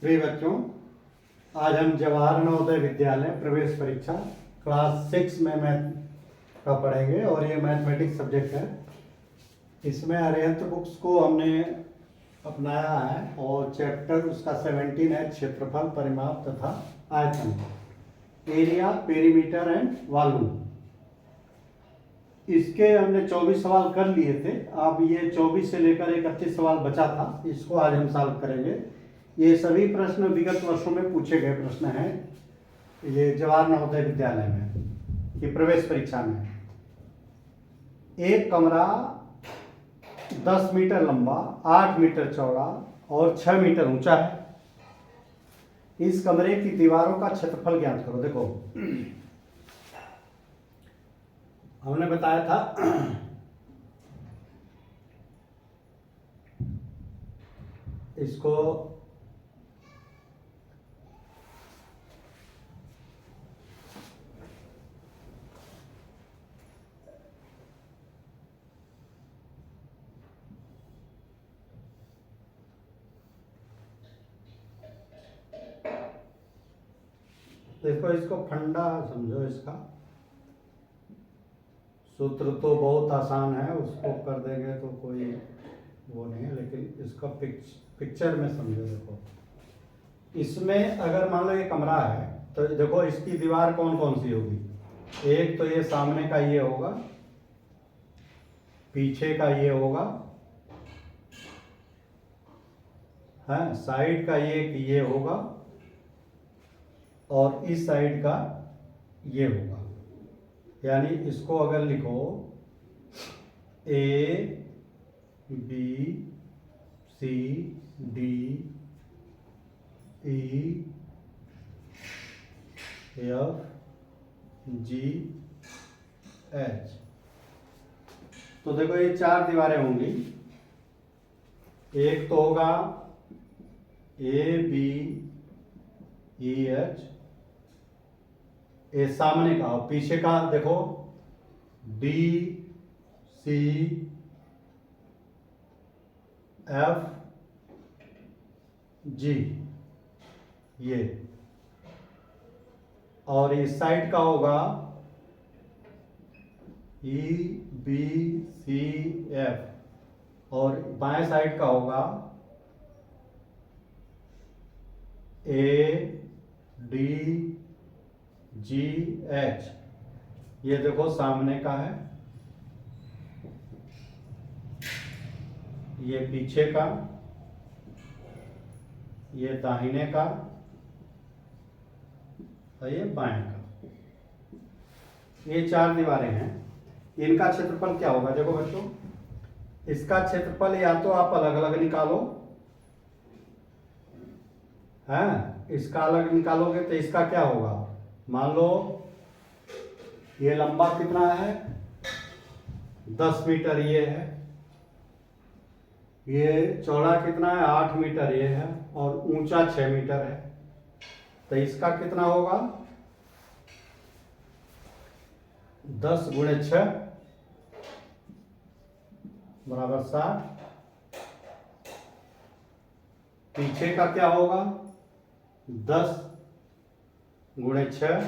प्रिय बच्चों, आज हम जवाहर नवोदय विद्यालय प्रवेश परीक्षा क्लास 6 में मैथ का पढ़ेंगे और ये मैथमेटिक्स सब्जेक्ट है। इसमें अरिहंत बुक्स को हमने अपनाया है और चैप्टर उसका 17 है, क्षेत्रफल, परिमाप तथा आयतन, एरिया, पेरीमीटर एंड वॉल्यूम। इसके हमने 24 सवाल कर लिए थे। अब ये 24 से लेकर 31 सवाल बचा था, इसको आज हम सॉल्व करेंगे। ये सभी प्रश्न विगत वर्षों में पूछे गए प्रश्न हैं, ये जवाहर नवोदय विद्यालय में, ये प्रवेश परीक्षा में। एक कमरा 10 मीटर लंबा, 8 मीटर चौड़ा और 6 मीटर ऊंचा है। इस कमरे की दीवारों का क्षेत्रफल ज्ञात करो। देखो, हमने बताया था इसको देखो, इसको फंडा समझो। इसका सूत्र तो बहुत आसान है, उसको कर देंगे तो कोई वो नहीं है, लेकिन इसका पिक्चर में समझो। देखो, इसमें अगर मान लो ये कमरा है तो देखो इसकी दीवार कौन कौन सी होगी। एक तो ये सामने का ये होगा, पीछे का ये होगा, है साइड का ये होगा और इस साइड का ये होगा। यानी इसको अगर लिखो A B C D E F G H, तो देखो ये 4 दीवारें होंगी। एक तो होगा ए बी ई एच, ये सामने का, और पीछे का देखो डी सी एफ जी, ये, और इस साइड का होगा ई बी सी एफ, और बाएं साइड का होगा ए डी जी एच। ये देखो सामने का है, ये पीछे का, ये दाहिने का और ये बाएं का। ये 4 दीवारें हैं। इनका क्षेत्रफल क्या होगा? देखो बच्चों, इसका क्षेत्रफल या तो आप अलग अलग निकालो, हैं, इसका अलग निकालोगे तो इसका क्या होगा। मान लो ये लंबा कितना है, 10 मीटर ये है, ये चौड़ा कितना है, 8 मीटर ये है, और ऊंचा 6 मीटर है। तो इसका कितना होगा, 10 गुणे 6 बराबर 60। पीछे का क्या होगा, 10 गुणे 6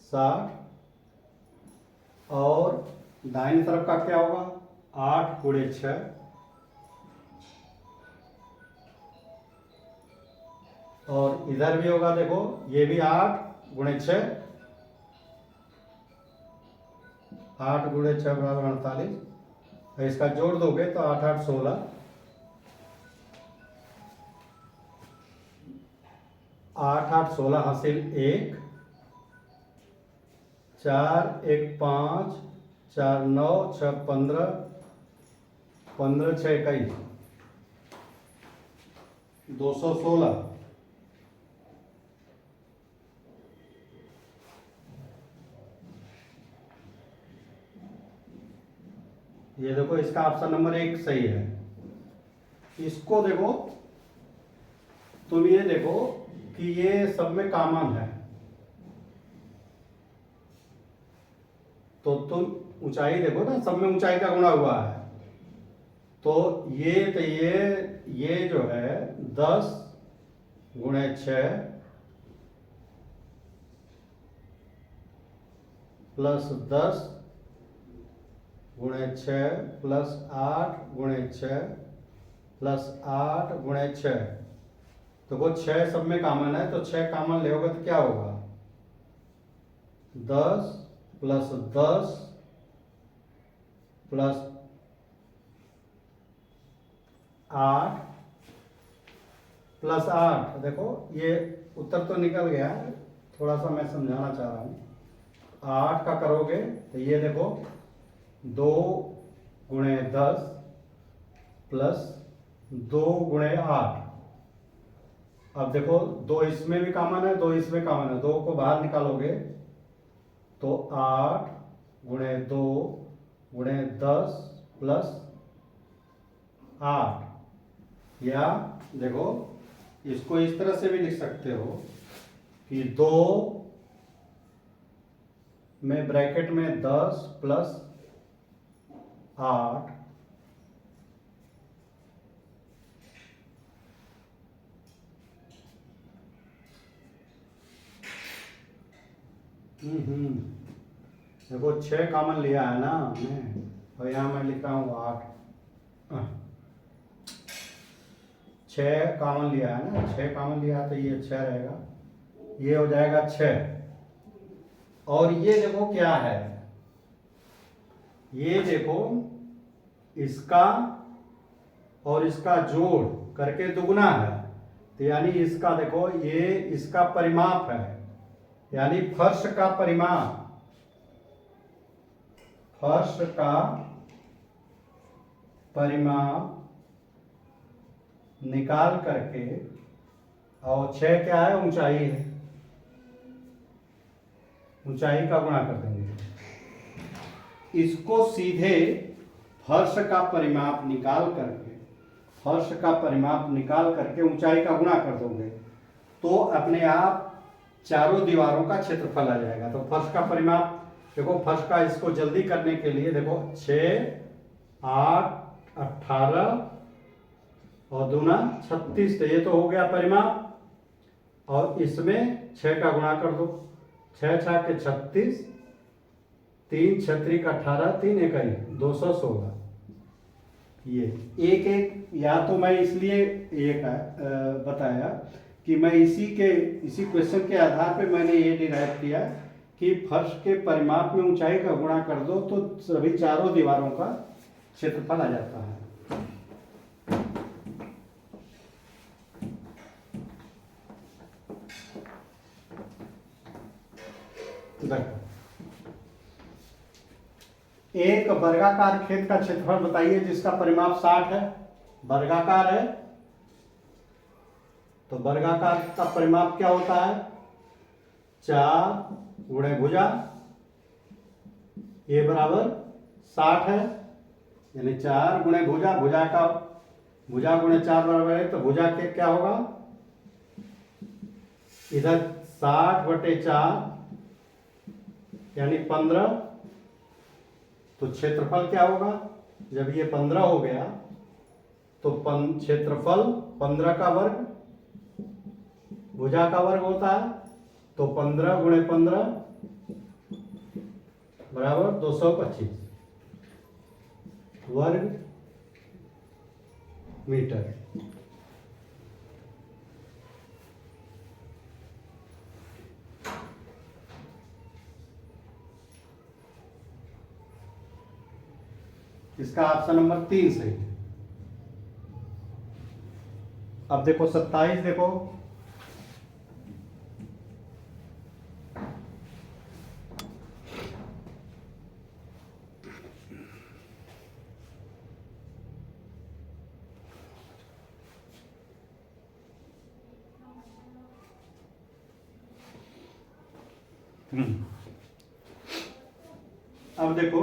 60, और दाहिनी तरफ का क्या होगा, 8 गुणे 6, और इधर भी होगा, देखो ये भी 8 गुणे 6, 8 गुणे 6 बराबर 48। इसका जोड़ दोगे तो 8 8 16, 8 8 16 हासिल 1, 4 1 5, 4 9, 6 15, 15 6 21, 216। ये देखो, इसका ऑप्शन नंबर 1 सही है। इसको देखो, तुम ये देखो कि ये सब में कॉमन है, तो तुम ऊंचाई देखो ना, सब में ऊंचाई का गुणा हुआ है। ये जो है 10 गुणे 6 प्लस 10 गुणे 6 प्लस 8 गुणे 6 प्लस 8 गुणे 6। तो वो 6 सब में कॉमन है, तो 6 कॉमन ले होगा तो क्या होगा? 10 प्लस 10 प्लस 8 प्लस 8। देखो ये उत्तर तो निकल गया, थोड़ा सा मैं समझाना चाह रहा हूँ। 8 का करोगे तो ये देखो 2 गुणे 10 प्लस 2 गुणे 8। अब देखो 2 इसमें भी कॉमन है, 2 इसमें कॉमन है, 2 को बाहर निकालोगे तो 8 गुणे 2 गुणे 10 प्लस 8। या देखो इसको इस तरह से भी लिख सकते हो कि 2 में ब्रैकेट में 10 प्लस 8 देखो 6 कॉमन लिया है ना हमने, और यहाँ मैं लिख रहा हूँ 8। 6 कॉमन लिया है ना, 6 कॉमन लिया तो ये 6 रहेगा, ये हो जाएगा 6। और ये देखो क्या है, ये देखो इसका और इसका जोड़ करके दुगुना है, तो यानी इसका देखो ये इसका परिमाप है, यानी फर्श का परिमाप, फर्श का परिमाप निकाल करके, और 6 क्या है? ऊंचाई है, ऊंचाई का गुणा कर देंगे। इसको सीधे फर्श का परिमाप निकाल करके, फर्श का परिमाप निकाल करके ऊंचाई का गुणा कर दोगे तो अपने आप चारों दीवारों का क्षेत्रफल आ जाएगा। तो फर्श का परिमाप देखो, फर्श का इसको जल्दी करने के लिए देखो 6 8 18 और दूना 36, तो ये तो हो गया परिमाप, और इसमें 6 का गुणा कर दो, 6 6 के 36, 3 6 का 18, 3 1 216। ये एक एक, या तो मैं इसलिए एक बताया कि मैं इसी क्वेश्चन के आधार पे मैंने ये डिराइव किया कि फर्श के परिमाप में ऊंचाई का गुणा कर दो तो सभी चारों दीवारों का क्षेत्रफल आ जाता है। एक वर्गाकार खेत का क्षेत्रफल बताइए जिसका परिमाप 60 है। वर्गाकार है तो वर्गाकार का परिमाप क्या होता है? 4 गुणे भुजा, ये बराबर 60 है, यानी 4 गुणे भुजा, भुजा गुणे 4 बराबर है, तो भुजा के क्या होगा? इधर 60/4 यानी 15, तो क्षेत्रफल क्या होगा? जब ये 15 हो गया तो क्षेत्रफल 15 का वर्ग भुजा का वर्ग होता है, तो 15 गुणे 15 बराबर 225 वर्ग मीटर। इसका ऑप्शन नंबर 3 सही है। अब देखो 27, देखो अब देखो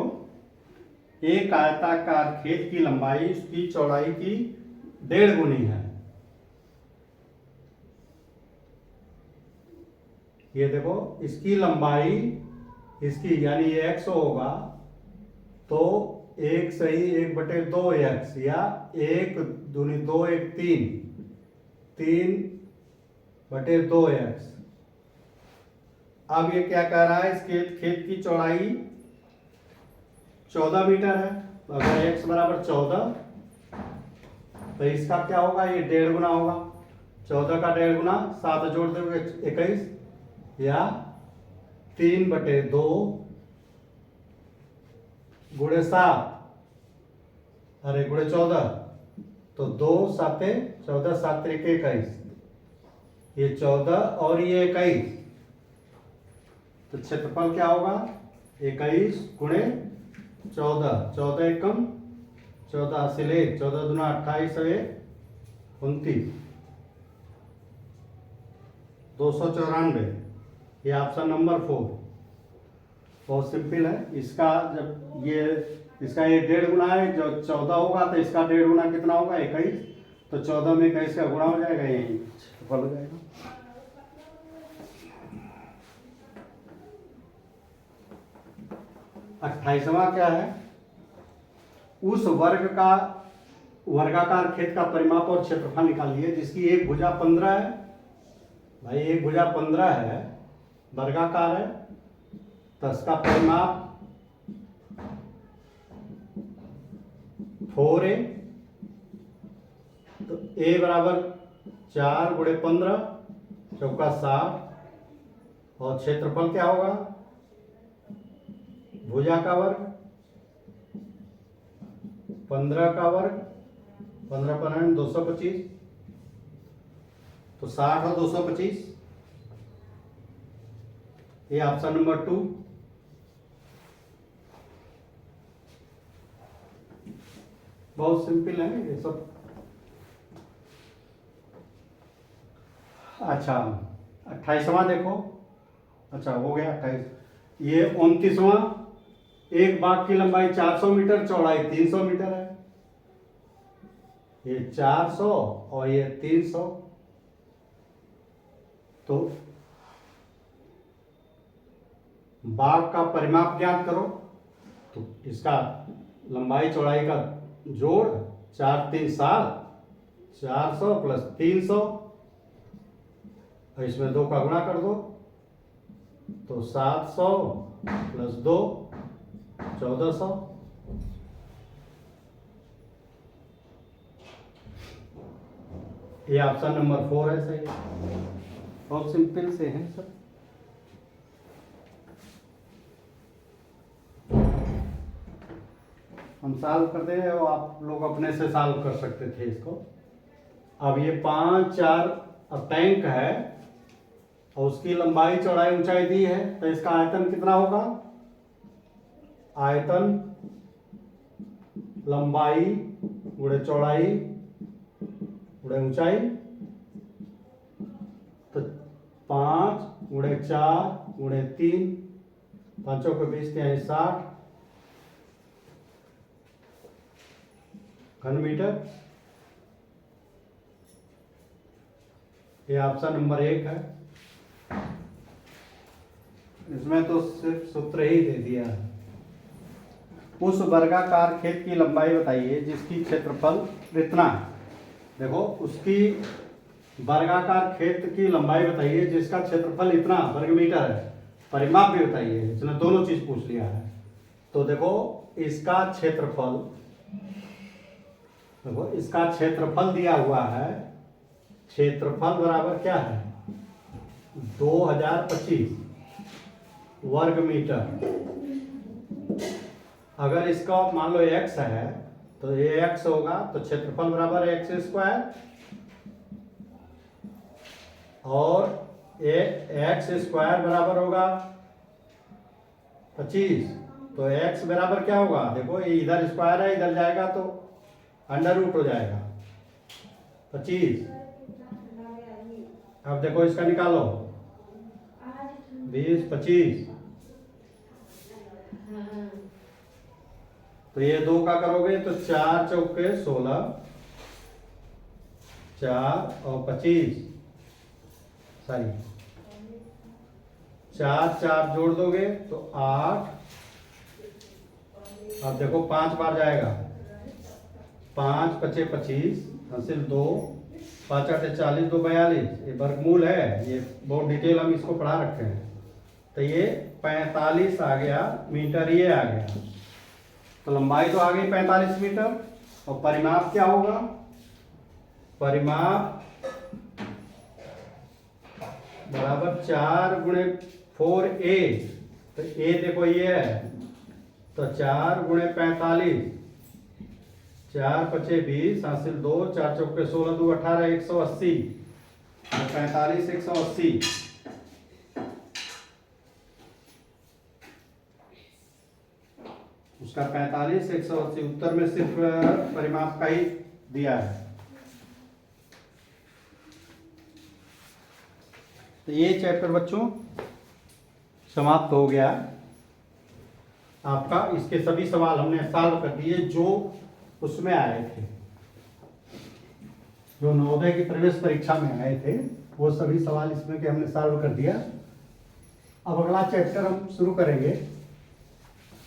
एक आयताकार खेत की लंबाई इसकी चौड़ाई की 1.5 गुनी है। ये देखो इसकी लंबाई, इसकी यानी ये x होगा तो एक सही 1/2x या 1 दूनी 2 1 3 3/2x। अब ये क्या कह रहा है, इसके खेत की चौड़ाई 14 मीटर है। अगर x बराबर 14 तो इसका क्या होगा, ये 1.5 गुना होगा। 14 का 1.5 गुना 7 जोड़ दोगे 21 या 3/2 गुणे 7 अरे गुणे 14 तो 2 7 14 7 3 21। ये 14 और ये 21 तो क्षेत्रफल क्या होगा 21 गुणे 14। 14 एकम 14 हासिल 1 14 दूना 28 और 29 294। ये ऑप्शन नंबर 4 बहुत सिंपल है। इसका जब ये इसका ये 1.5 गुना है, जो 14 होगा तो इसका 1.5 गुना कितना होगा 21। तो 14 में 21 का गुणा हो जाएगा, यही क्षेत्रफल हो जाएगा। अट्ठाईसवां क्या है, उस वर्गाकार खेत का परिमाप और क्षेत्रफल निकालिए जिसकी एक भुजा 15 है। भाई एक भुजा 15 है, वर्गाकार है, तो इसका परिमाप 4a। तो a बराबर 4 गुणे 15 चौका 60 और क्षेत्रफल क्या होगा भुजा का वर्ग 15 का वर्ग 15 15 225 तो 60 और 225। ये ऑप्शन नंबर 2। बहुत सिंपल है ये सब। अच्छा 28वां देखो। अच्छा हो गया 28। ये 29वां, एक बाग की लंबाई 400 मीटर चौड़ाई 300 मीटर है। ये 400 और ये 300 तो बाग का परिमाप ज्ञात करो। तो इसका लंबाई चौड़ाई का जोड़ 4 3 7 400 प्लस 300 और इसमें 2 का गुणा कर दो तो 700 प्लस 2 1400। ये ऑप्शन नंबर 4 है सही। बहुत सिंपल से है सर। हम सॉल्व करते हैं और आप लोग अपने से सॉल्व कर सकते थे इसको। अब ये 5 4 अब टैंक है और उसकी लंबाई चौड़ाई ऊंचाई दी है, तो इसका आयतन कितना होगा, आयतन लंबाई गुणे चौड़ाई गुणे ऊंचाई। तो 5 गुणे 4 गुणे 3 पांचों के 20 यानी 60 घन मीटर। ये ऑप्शन नंबर 1 है। इसमें तो सिर्फ सूत्र ही दे दिया है। उस वर्गाकार खेत की लंबाई बताइए जिसकी क्षेत्रफल इतना है। देखो उसकी वर्गाकार खेत की लंबाई बताइए जिसका क्षेत्रफल इतना वर्ग मीटर है, परिमाप भी बताइए। इसने दोनों चीज पूछ लिया है। तो देखो इसका क्षेत्रफल, देखो इसका क्षेत्रफल दिया हुआ है। क्षेत्रफल बराबर क्या है 2025 वर्ग मीटर। अगर इसका मान लो x है तो ये x होगा, तो क्षेत्रफल बराबर x स्क्वायर और x स्क्वायर बराबर होगा 25। तो x बराबर क्या होगा, देखो ये इधर स्क्वायर है, इधर जाएगा तो अंडर रूट हो जाएगा 25। अब देखो इसका निकालो 20 25 तो ये 2 का करोगे तो 4 चौके 16 4 और 25 सॉरी 4 4 जोड़ दोगे तो 8 अब देखो 5 बार जाएगा, 5 पचे 25 हासिल 2, 5 8 40, 2 42, ये वर्गमूल है, ये बहुत डिटेल हम इसको पढ़ा रखे हैं। तो ये 45 आ गया मीटर, ये आ गया। तो लंबाई तो आ गई 45 मीटर, और परिमाप क्या होगा? परिमाप बराबर 4 गुणे 4a, तो a देखो ये है, तो 4 गुणे 45, 4 पचे 20 हासिल 2, 4 चौके 16, 2 18, 180, 45 180। उसका 45 180 उत्तर में सिर्फ परिमाप का ही दिया है। तो ये चैप्टर बच्चों समाप्त हो गया आपका। इसके सभी सवाल हमने सॉल्व कर दिए जो उसमें आए थे, जो नवोदय की प्रवेश परीक्षा में आए थे, वो सभी सवाल इसमें के हमने सॉल्व कर दिया। अब अगला चैप्टर हम शुरू करेंगे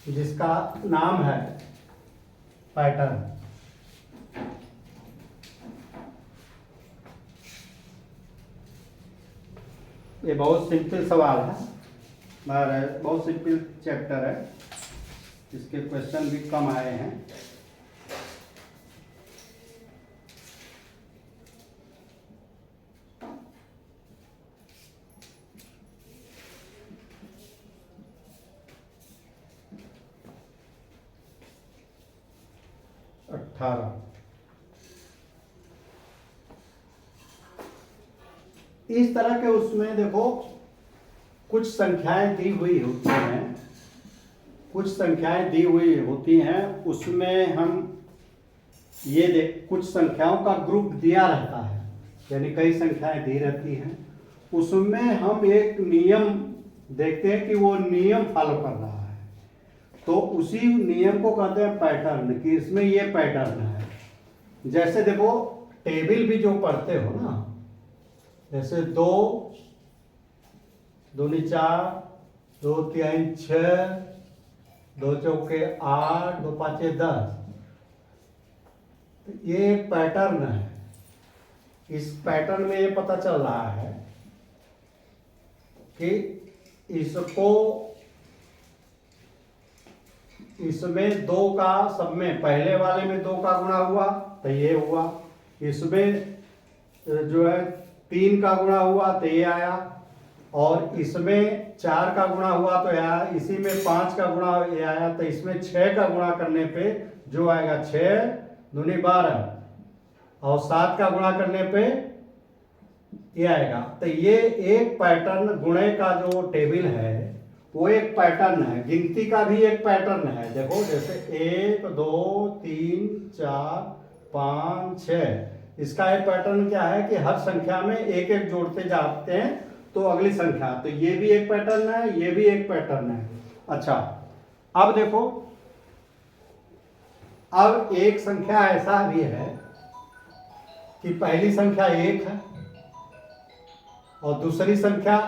जिसका नाम है पैटर्न। ये बहुत सिंपल सवाल है, मगर बहुत सिंपल चैप्टर है, इसके क्वेश्चन भी कम आए हैं। इस तरह के उसमें देखो कुछ संख्याएं दी हुई होती हैं, कुछ संख्याएं दी हुई होती हैं, उसमें हम ये देख, कुछ संख्याओं का ग्रुप दिया रहता है, यानी कई संख्याएं दी रहती हैं, उसमें हम एक नियम देखते हैं कि वो नियम फॉलो कर रहा है, तो उसी नियम को कहते हैं पैटर्न, कि इसमें ये पैटर्न है। जैसे देखो टेबल भी जो पढ़ते हो ना, जैसे 2 दूनी 4, 2 3 6, 2 चौके 8, 2 पाँचे 10, ये एक पैटर्न है। इस पैटर्न में ये पता चल रहा है कि इसको, इसमें 2 का, सब में पहले वाले में 2 का गुणा हुआ तो ये हुआ, इसमें जो है 3 का गुणा हुआ तो ये आया, और इसमें 4 का गुणा हुआ तो आया, इसी में 5 का गुणा ये आया, तो इसमें 6 का गुणा करने पे जो आएगा 6 दूनी 12, और 7 का गुणा करने पे ये आएगा। तो ये एक पैटर्न, गुणे का जो टेबल है वो एक पैटर्न है, गिनती का भी एक पैटर्न है। देखो जैसे 1 2 3 4 5 6, इसका एक पैटर्न क्या है कि हर संख्या में एक एक जोड़ते जाते हैं तो अगली संख्या, तो ये भी एक पैटर्न है, ये भी एक पैटर्न है। अच्छा, अब देखो, अब एक संख्या ऐसा भी है कि पहली संख्या 1 है और दूसरी संख्या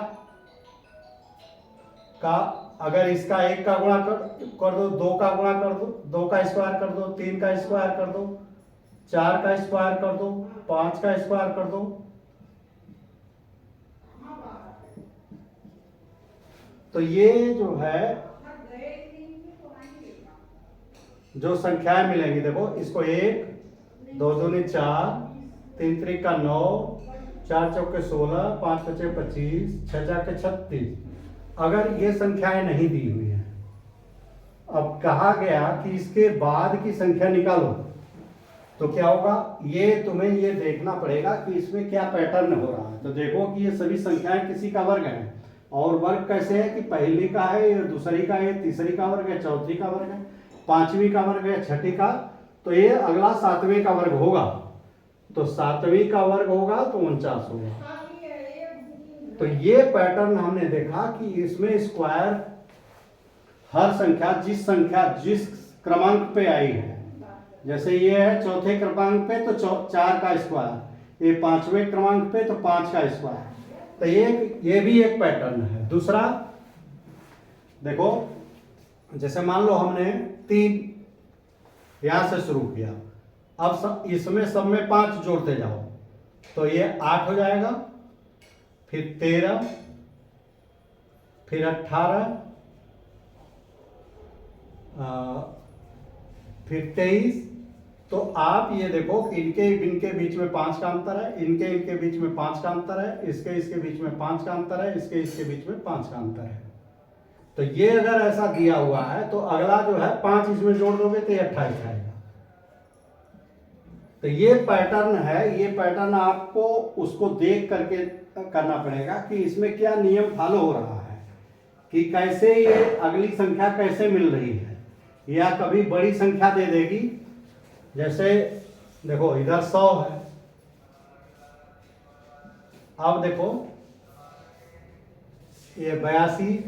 का अगर इसका 1 का गुणा कर दो, 2 का गुणा कर दो, 2 का स्क्वायर कर दो, 3 का स्क्वायर कर दो, 4 का स्क्वायर कर दो, 5 का स्क्वायर कर दो, तो ये जो है जो संख्याएं मिलेंगी, देखो इसको 1 2 दूनी 4, 3 त्रिक का 9, 4 चौके 16, 5 पचे 25, 6 चाके 36, अगर ये संख्याएं नहीं दी हुई है, अब कहा गया कि इसके बाद की संख्या निकालो, तो क्या होगा, ये तुम्हें ये देखना पड़ेगा कि इसमें क्या पैटर्न हो रहा है। तो देखो कि ये सभी संख्याएं किसी का वर्ग है, और वर्ग कैसे है कि पहली का है, ये दूसरी का है, तीसरी का वर्ग है, चौथी का वर्ग है, पांचवी का वर्ग है, छठी का, तो ये अगला 7वें का वर्ग होगा, तो 7वीं का वर्ग होगा तो 49 होगा। तो ये पैटर्न हमने देखा कि इसमें स्क्वायर हर संख्या जिस क्रमांक पे आई है, जैसे ये है चौथे क्रमांक पे तो 4 का स्क्वायर, ये 5वें क्रमांक पे तो 5 का स्क्वायर, तो ये भी एक पैटर्न है। दूसरा देखो, जैसे मान लो हमने 3 यहाँ से शुरू किया। अब इसमें सब में 5 जोड़ते जाओ तो ये 8 हो जाएगा, फिर 13, फिर 18, फिर 23। तो आप ये देखो इनके इनके बीच में 5 का अंतर है, इनके इनके बीच में 5 का अंतर है, इसके इसके बीच में 5 का अंतर है, इसके इसके बीच में 5 का अंतर है। तो ये अगर ऐसा दिया हुआ है तो अगला जो है 5 इसमें जोड़ दोगे तो ये 28 आएगा। तो ये पैटर्न है, ये पैटर्न आपको उसको देख करके करना पड़ेगा कि इसमें क्या नियम फॉलो हो रहा है, कि कैसे ये अगली संख्या कैसे मिल रही है, या कभी बड़ी संख्या दे देगी। जैसे देखो इधर 100 है, अब देखो ये 82,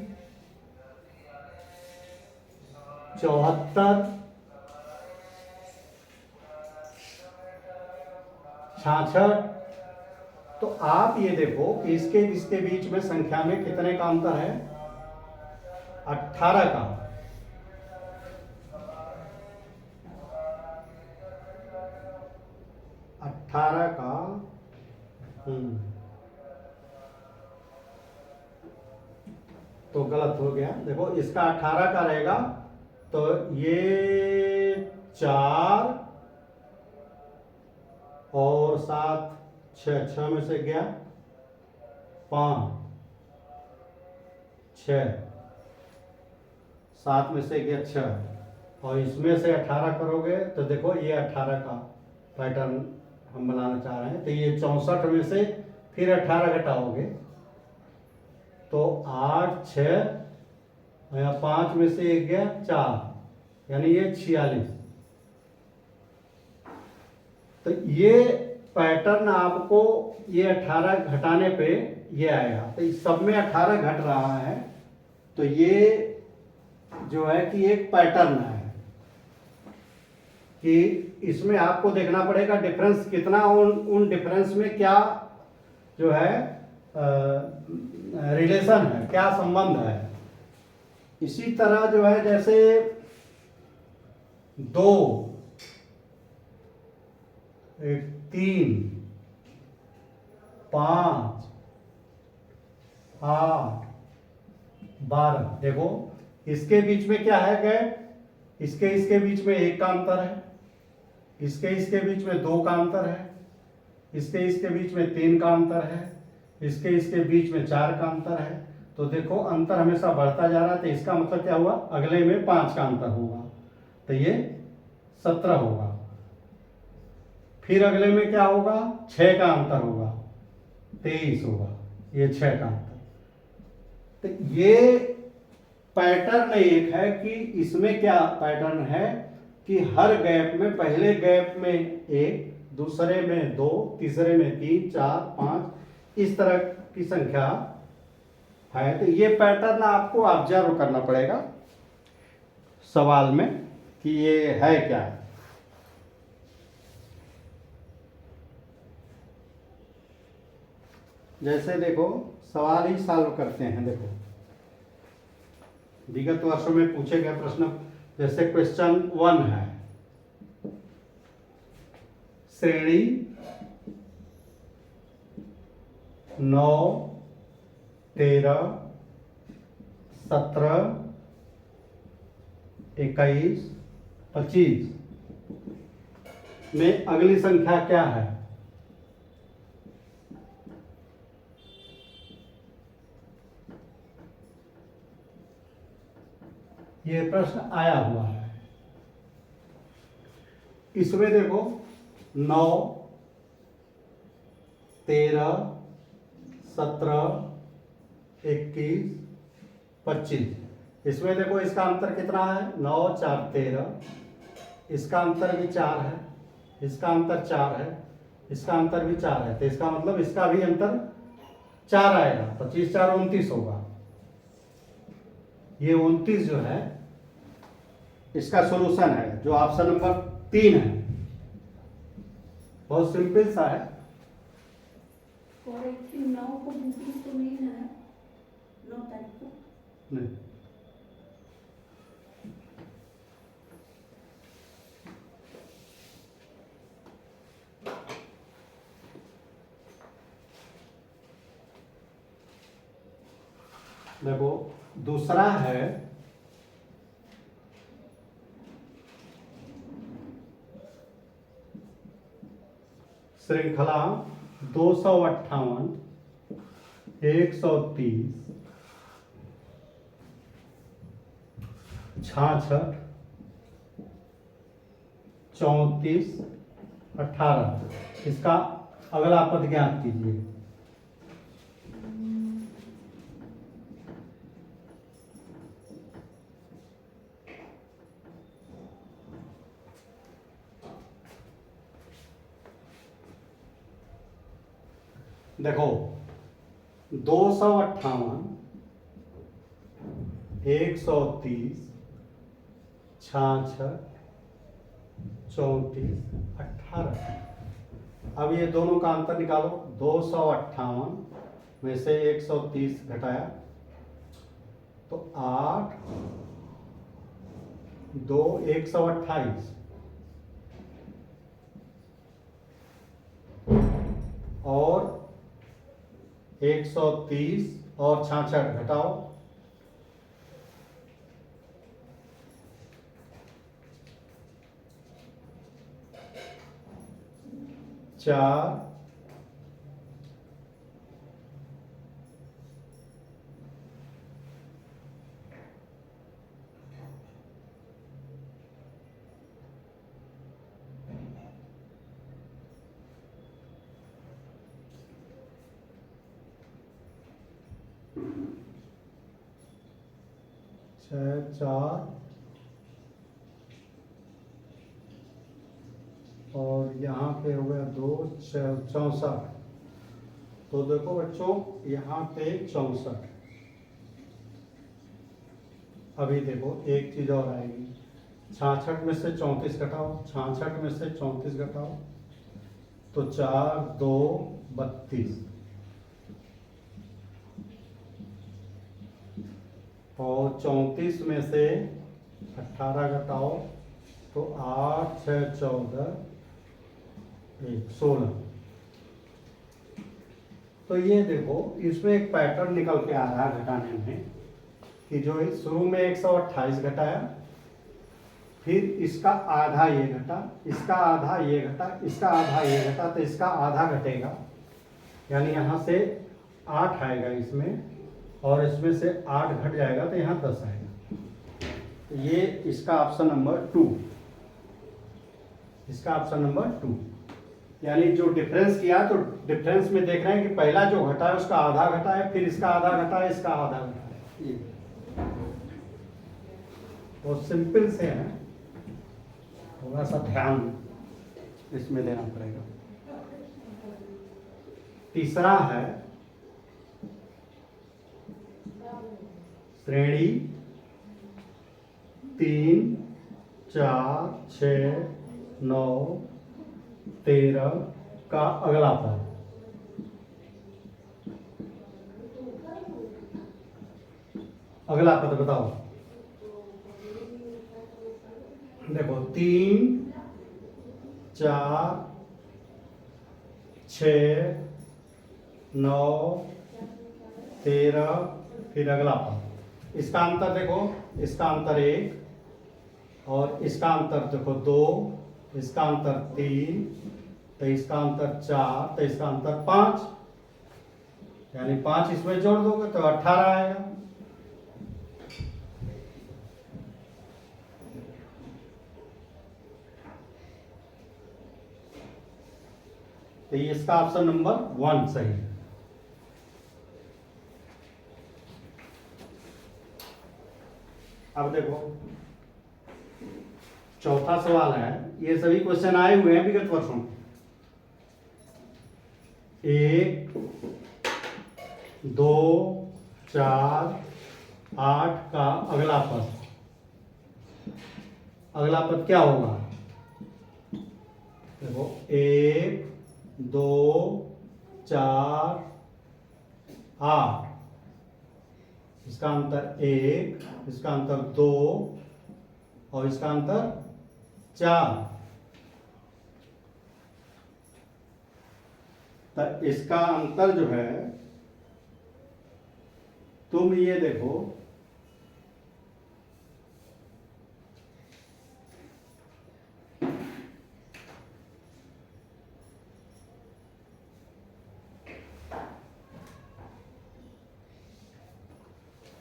74, 66। तो आप ये देखो कि इसके इसके बीच में संख्या में कितने का अंतर है, 18 का। तो गलत हो गया, देखो इसका 18 का रहेगा तो ये 4 और 7, 6 में से गया 5, 6, 7 में से गया 6 और इसमें से 18 करोगे तो देखो ये 18 का पैटर्न हम बनाना चाह रहे हैं। तो ये 64 में से फिर 18 घटाओगे तो 8, 6 या 5 में से एक गया 4, यानी ये 46। तो ये पैटर्न आपको ये 18 घटाने पे ये आएगा। तो इस सब में 18 घट रहा है, तो ये जो है कि एक पैटर्न है कि इसमें आपको देखना पड़ेगा डिफरेंस कितना, उन डिफरेंस में क्या जो है रिलेशन है, क्या संबंध है। इसी तरह जो है जैसे 2, 3, 5, 8, 12, देखो इसके बीच में क्या है गैप, इसके इसके बीच में 1 का अंतर है, इसके इसके बीच में 2 का अंतर है, इसके इसके बीच में 3 का अंतर है, इसके इसके बीच में 4 का अंतर है। तो देखो अंतर हमेशा बढ़ता जा रहा है, तो इसका मतलब क्या हुआ, अगले में 5 का अंतर होगा तो ये 17 होगा। फिर अगले में क्या होगा, 6 का अंतर होगा, 23 होगा, ये 6 का अंतर। तो ये पैटर्न एक है कि इसमें क्या पैटर्न है कि हर गैप में, पहले गैप में 1, दूसरे में 2, तीसरे में 3, 4, 5, इस तरह की संख्या है। तो ये पैटर्न आपको ऑब्जर्व करना पड़ेगा सवाल में कि ये है क्या। जैसे देखो सवाल ही सॉल्व करते हैं। देखो विगत वर्षों में पूछे गए प्रश्न, जैसे क्वेश्चन 1 है, श्रेणी 9, 13, 17, 21, 25 में अगली संख्या क्या है। ये प्रश्न आया हुआ है। इसमें देखो 9, 13, 17, 21, 25, इसमें देखो इसका अंतर कितना है, 9, 4, 13, इसका अंतर भी 4 है, इसका अंतर 4 है, इसका अंतर भी 4 है। तो इसका मतलब इसका भी अंतर 4 आएगा, 25, 4, 29 होगा। ये 29 जो है इसका सॉल्यूशन है, जो ऑप्शन नंबर 3 है। बहुत सिंपल सा है। और 9 को 29 तो नहीं है, 9 तारीख को नहीं, देखो दूसरा है श्रृंखला 258, 130, 66, 34, 18। इसका अगला पद ज्ञात कीजिए। देखो 258, 130, 66, 34, 18। अब ये दोनों का अंतर निकालो। 258 में से 130 घटाया तो 8, 2, 128 और 130 और 66 घटाओ, 4, 6, 4 और यहाँ पे हो गया 2, 64। तो देखो बच्चों यहाँ पे 64। अभी देखो एक चीज और आएगी। 66 में से 34 घटाओ, 66 में से 34 घटाओ तो 4, 2, 32 और 34 में से 18 घटाओ तो 8, 6, 14, 1, 16। तो ये देखो इसमें एक पैटर्न निकल के आ रहा है घटाने में कि जो शुरू में 128 घटाया, फिर इसका आधा ये घटा, इसका आधा ये घटा, इसका आधा ये घटा, तो इसका आधा घटेगा, यानी यहाँ से 8 आएगा इसमें और इसमें से 8 घट जाएगा तो यहाँ 10 आएगा। तो ये इसका ऑप्शन नंबर 2, इसका ऑप्शन नंबर 2। यानी जो डिफरेंस किया तो डिफरेंस में देख रहे हैं कि पहला जो घटा है उसका आधा घटा है, फिर इसका आधा घटा है, इसका आधा घटा है। ये बहुत सिंपल से है, थोड़ा सा ध्यान इसमें देना पड़ेगा। तीसरा है श्रेणी 3, 4, 6, 9, 13 का अगला पद। अगला पद बताओ। देखो 3, 4, 6, 9, 13 फिर अगला पद। इसका अंतर देखो, इसका अंतर 1 और इसका अंतर देखो 2, इसका अंतर 3, तो इसका अंतर 4, तो इसका अंतर 5, यानी 5 इसमें जोड़ दोगे तो 18 आएगा। तो ये इसका ऑप्शन नंबर 1 सही है। अब देखो चौथा सवाल है, ये सभी क्वेश्चन आए हुए हैं विगत वर्षों में। 1, 2, 4, 8 का अगला पद। अगला पद क्या होगा? देखो 1, 2, 4, 8, इसका अंतर 1, इसका अंतर 2 और इसका अंतर 4। तो इसका अंतर जो है तुम ये देखो,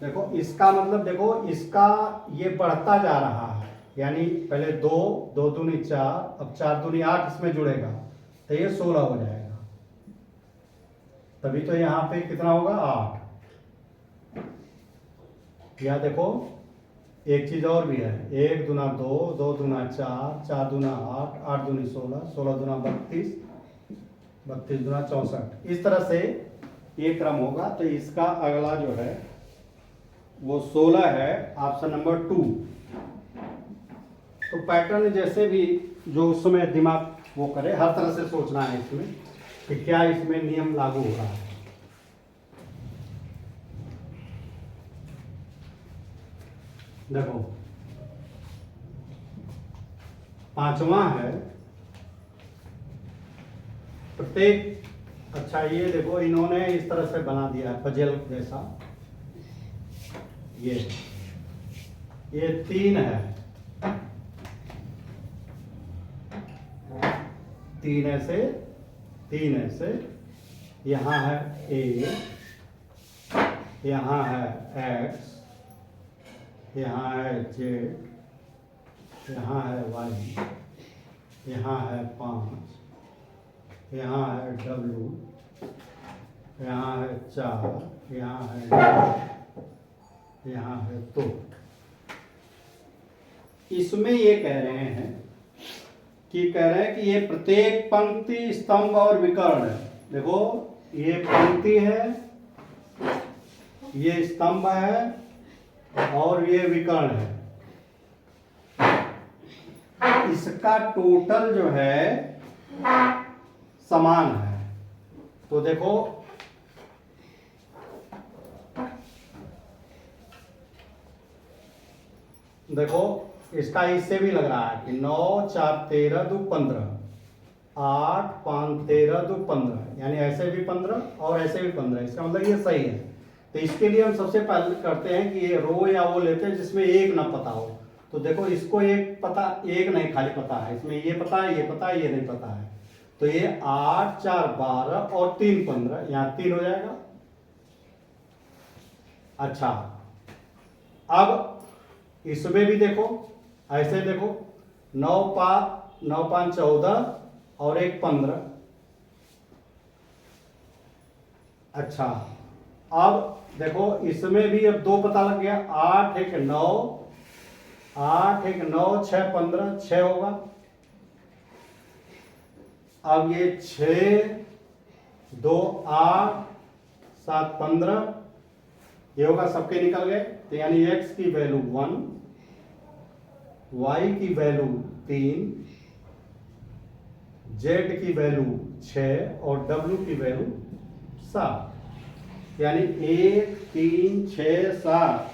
देखो इसका मतलब, देखो इसका ये बढ़ता जा रहा है, यानी पहले 2, 2 दूनी 4, अब 4 दूनी 8 इसमें जुड़ेगा तो ये 16 हो जाएगा। तभी तो यहाँ पे कितना होगा 8। या देखो एक चीज और भी है, 1 दूना 2, 2 दूना 4, 4 दूना 8, 8 दूनी 16, 16 दूना 32, 32 दूना 64। इस तरह से ये क्रम होगा। तो इसका अगला जो है वो 16 है, ऑप्शन नंबर 2। तो पैटर्न जैसे भी जो उस समय दिमाग वो करे, हर तरह से सोचना है इसमें कि क्या इसमें नियम लागू हो रहा है। देखो 5वां है प्रत्येक, अच्छा ये देखो इन्होंने इस तरह से बना दिया है पजल जैसा। ये 3 है, 3 ऐसे, 3 ऐसे, यहाँ है A, यहाँ है X, यहाँ है Z, यहाँ है Y, यहाँ है 5, यहाँ है W, यहाँ है 4, यहाँ है 9, यहाँ है 2। इसमें ये कह रहे हैं कि ये प्रत्येक पंक्ति, स्तंभ और विकर्ण है। देखो ये पंक्ति है, ये स्तंभ है और ये विकर्ण है। इसका टोटल जो है समान है। तो देखो इसका इससे भी लग रहा है कि 9, 4, 13, 2, 15, 8, 5, 13, 2, 15, यानी ऐसे भी 15 और ऐसे भी 15। इसका मतलब ये सही है। तो इसके लिए हम सबसे पहले करते हैं कि ये रो या वो लेते हैं जिसमें एक ना पता हो। तो देखो इसको एक पता, एक नहीं खाली पता है, इसमें ये पता है, ये पता है, ये नहीं पता है। तो ये 8, 4, 12 और 3, 15, यहाँ 3 हो जाएगा। अच्छा अब इसमें भी देखो, ऐसे देखो 9, 5, 14 और 1, 15। अच्छा अब देखो इसमें भी अब 2 पता लग गया, 8, 1, 9, 8, 1, 9, 6, 15, 6 होगा। अब ये 6, 2, 8, 7, 15, ये होगा, सबके निकल गए। तो यानी x की वैल्यू 1, y की वैल्यू 3, z की वैल्यू 6 और w की वैल्यू 7। यानी 1, 3, 6, 7,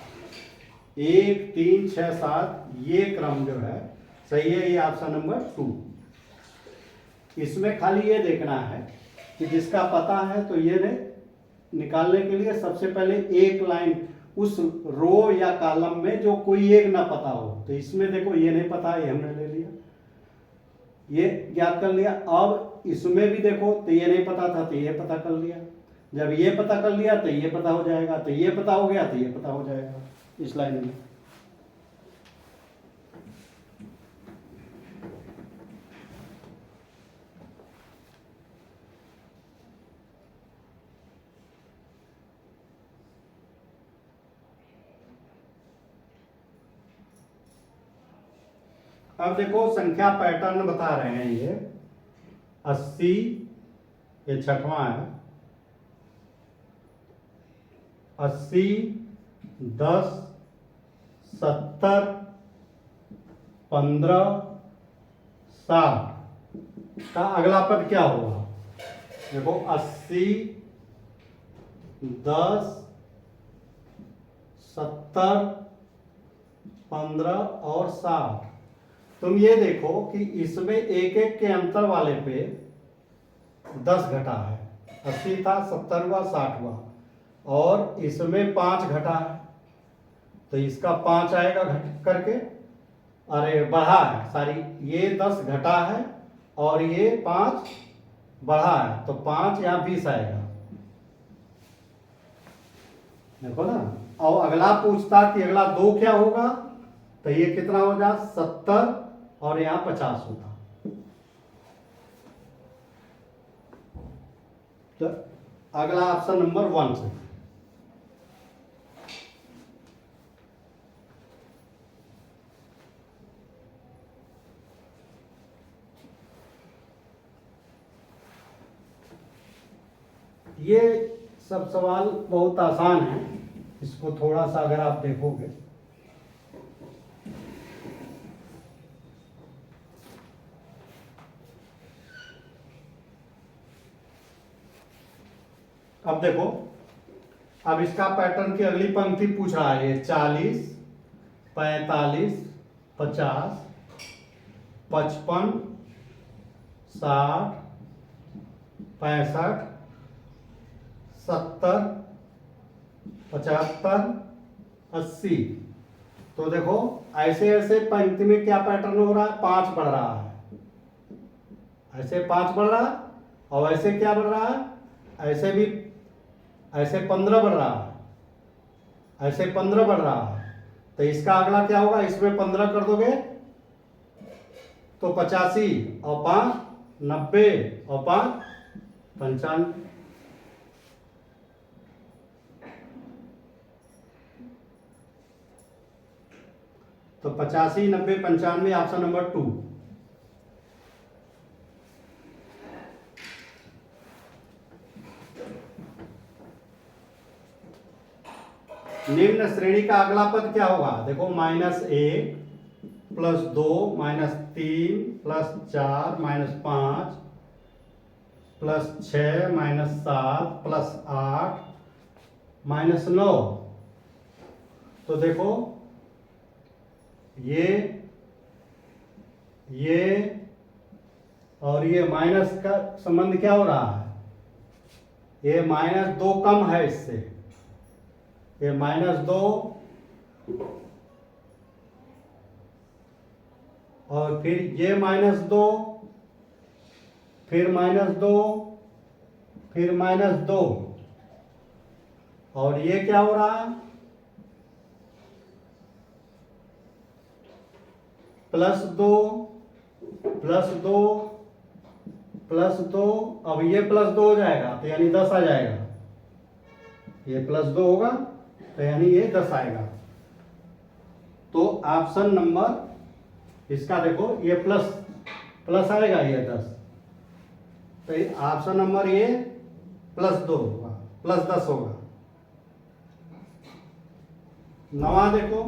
1, 3, 6, 7 ये क्रम जो है सही है। ये ऑप्शन नंबर 2। इसमें खाली ये देखना है कि जिसका पता है तो ये निकालने के लिए सबसे पहले एक लाइन उस रो या कॉलम में जो कोई एक ना पता हो। तो इसमें देखो ये नहीं पता, ये हमने ले लिया, ये ज्ञात कर लिया। अब इसमें भी देखो तो ये नहीं पता था तो ये पता कर लिया। जब ये पता कर लिया तो ये पता हो जाएगा, तो ये पता हो गया तो ये पता हो जाएगा इस लाइन में। अब देखो संख्या पैटर्न बता रहे हैं ये 80, ये 6वां है, 80, 10, 70, 15, 60 का अगला पद क्या होगा? देखो 80, 10, 70, 15 और 60। तुम ये देखो कि इसमें एक एक के अंतर वाले पे 10 घटा है। 80 था, 70 हुआ, 60 हुआ। और इसमें 5 घटा है, तो इसका 5 आएगा घट करके, अरे बढ़ा है सॉरी, ये 10 घटा है और ये 5 बढ़ा है, तो 5 यहाँ 20 आएगा। देखो ना। और अगला पूछता कि अगला 2 क्या होगा, तो ये कितना हो जाए 70 और यहाँ 50 होता। तो अगला ऑप्शन नंबर 1 से। ये सब सवाल बहुत आसान है, इसको थोड़ा सा अगर आप देखोगे, अब देखो, अब इसका पैटर्न की अगली पंक्ति पूछ रहा है, ये 40, 45, 50, 55, 60, 65, 70, 75, 80। तो देखो ऐसे ऐसे पंक्ति में क्या पैटर्न हो रहा है, 5 बढ़ रहा है, ऐसे 5 बढ़ रहा है, और ऐसे क्या बढ़ रहा है, ऐसे भी, ऐसे 15 बढ़ रहा है, ऐसे 15 बढ़ रहा है। तो इसका अगला क्या होगा, इसमें 15 कर दोगे तो 85 और 5 90 और 5 95। तो 85 90 95 ऑप्शन नंबर 2। निम्न श्रेणी का अगला पद क्या होगा, देखो -1 +2 -3 +4 -5 +6 -7 +8 -9। तो देखो ये और ये माइनस का संबंध क्या हो रहा है, ये -2 कम है इससे, ये -2 और फिर ये -2, फिर -2, फिर -2, और ये क्या हो रहा है +2 +2 +2, अब ये +2 हो जाएगा तो यानी 10 आ जाएगा, ये +2 होगा तो यानी ये 10 आएगा। तो ऑप्शन नंबर इसका देखो, ये प्लस आएगा, ये 10, तो ऑप्शन नंबर ये +2 होगा, +10 होगा। 9वां देखो,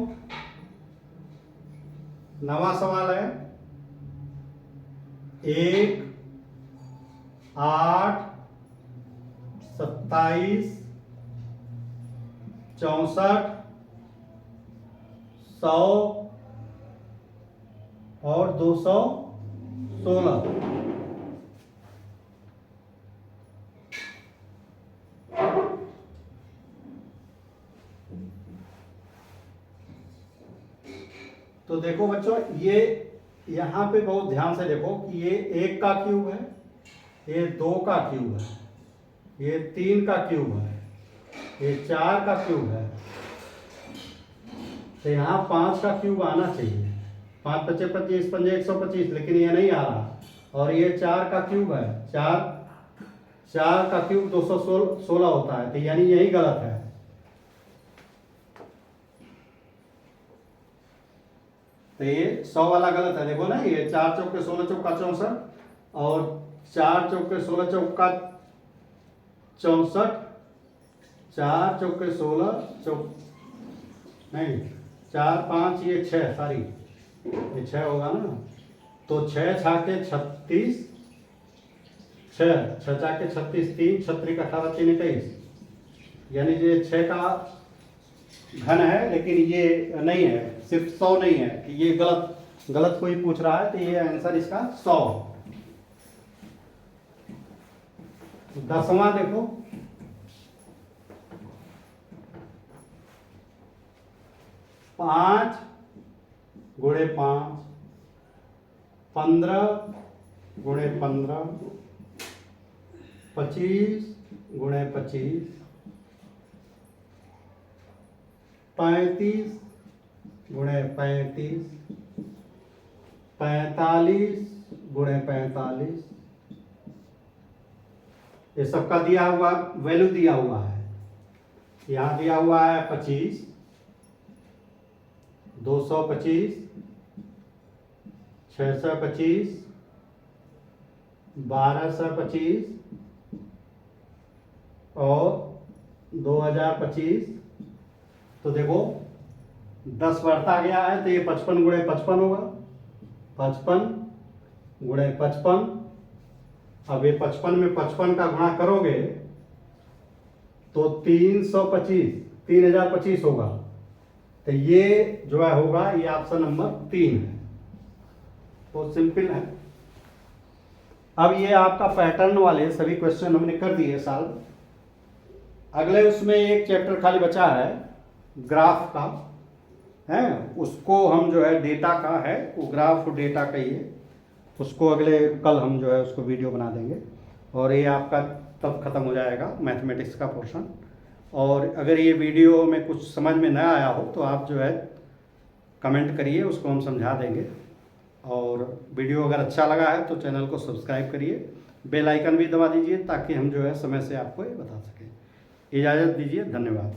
9वां सवाल है 1 8 27 64 100 और 216। तो देखो बच्चों, ये यहाँ पे बहुत ध्यान से देखो कि ये 1 का क्यूब है, ये 2 का क्यूब है, ये 3 का क्यूब है, ये 4 का क्यूब है, तो यहाँ 5 का क्यूब आना चाहिए। 5 × 5 = 25, 5 × 125, लेकिन ये नहीं आ रहा। और ये 4 का क्यूब है, 4 का क्यूब 216 होता है, तो यानी यही गलत है। तो ये 100 वाला गलत है, देखो ना, ये 4 चौके 16 चौका 64 और 4 चौके 16 चौका 64, 4 चौके 16 नहीं 4 5 ये 6, सॉरी ये 6 होगा ना, तो 6 छाके 36, 6 छाके 36, 3 छत्री का 18 3 21, यानी ये 6 का घन है, लेकिन ये नहीं है, सिर्फ 100 नहीं है, कि ये गलत कोई पूछ रहा है, तो ये आंसर इसका 100। 10वां देखो, 5 गुणे 5, 15 गुणे 15, 25 गुणे 25, 35 गुणे 35, 45 गुणे 45। ये सबका दिया हुआ वैल्यू दिया हुआ है। यहाँ दिया हुआ है 25, 225, 625, 1225 और 2025। तो देखो 10 बढ़ता गया है तो ये 55 गुणे 55 होगा, 55 गुणे 55। अब ये 55 में 55 का गुणा करोगे तो 325, 3025 होगा। तो ये जो है होगा, ये ऑप्शन नंबर 3 है। तो सिंपल है। अब ये आपका पैटर्न वाले सभी क्वेश्चन हमने कर दिए साल। अगले उसमें एक चैप्टर खाली बचा है ग्राफ का, है उसको हम जो है डेटा का है, वो ग्राफ डेटा का ही है, उसको अगले कल हम जो है उसको वीडियो बना देंगे और ये आपका तब खत्म हो जाएगा मैथमेटिक्स का पोर्शन। और अगर ये वीडियो में कुछ समझ में न आया हो तो आप जो है कमेंट करिए, उसको हम समझा देंगे। और वीडियो अगर अच्छा लगा है तो चैनल को सब्सक्राइब करिए, बेल आइकन भी दबा दीजिए ताकि हम जो है समय से आपको ये बता सकें। इजाज़त दीजिए, धन्यवाद।